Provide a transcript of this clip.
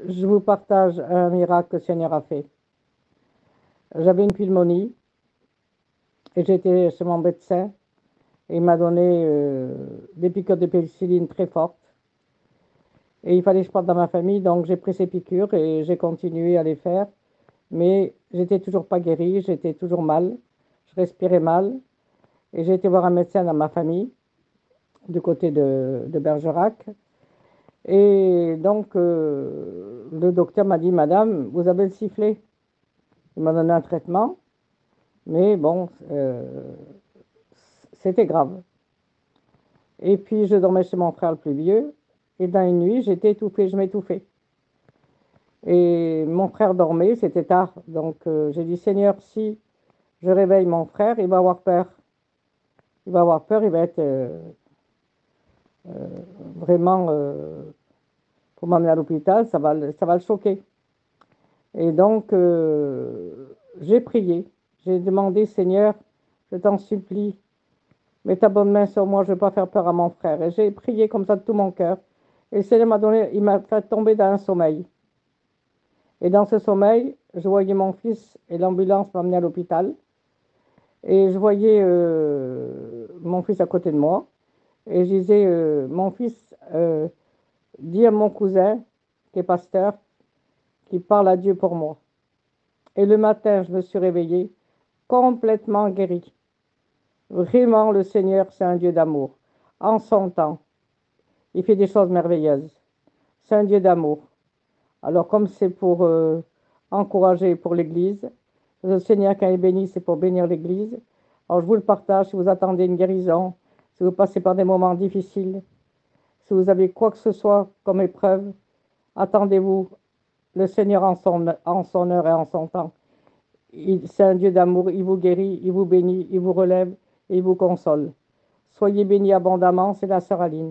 Je vous partage un miracle que le Seigneur a fait. J'avais une pneumonie et j'étais chez mon médecin et il m'a donné des piqûres de pénicilline très fortes. Et il fallait que je parte dans ma famille, donc j'ai pris ces piqûres et j'ai continué à les faire. Mais j'étais toujours pas guérie, j'étais toujours mal, je respirais mal. Et j'ai été voir un médecin dans ma famille, du côté de Bergerac. Et donc, le docteur m'a dit, Madame, vous avez le sifflet. Il m'a donné un traitement, mais bon, c'était grave. Et puis, je dormais chez mon frère le plus vieux, et dans une nuit, j'étais étouffée, je m'étouffais. Et mon frère dormait, c'était tard, donc j'ai dit, Seigneur, si je réveille mon frère, il va avoir peur. Il va avoir peur, il va être vraiment, pour m'emmener à l'hôpital, ça va le choquer. Et donc, j'ai prié, j'ai demandé, Seigneur, je t'en supplie, mets ta bonne main sur moi, je ne veux pas faire peur à mon frère. Et j'ai prié comme ça de tout mon cœur. Et le Seigneur m'a donné, il m'a fait tomber dans un sommeil. Et dans ce sommeil, je voyais mon fils et l'ambulance m'amener à l'hôpital. Et je voyais mon fils à côté de moi. Et je disais, mon fils, dis à mon cousin, qui est pasteur, qu'il parle à Dieu pour moi. Et le matin, je me suis réveillée complètement guérie. Vraiment, le Seigneur, c'est un Dieu d'amour. En son temps, il fait des choses merveilleuses. C'est un Dieu d'amour. Alors, comme c'est pour encourager pour l'Église, le Seigneur, quand il bénit, c'est pour bénir l'Église. Alors, je vous le partage, si vous attendez une guérison, si vous passez par des moments difficiles, si vous avez quoi que ce soit comme épreuve, attendez-vous le Seigneur en son heure et en son temps. C'est un Dieu d'amour, il vous guérit, il vous bénit, il vous relève et il vous console. Soyez bénis abondamment, c'est la sœur Aline.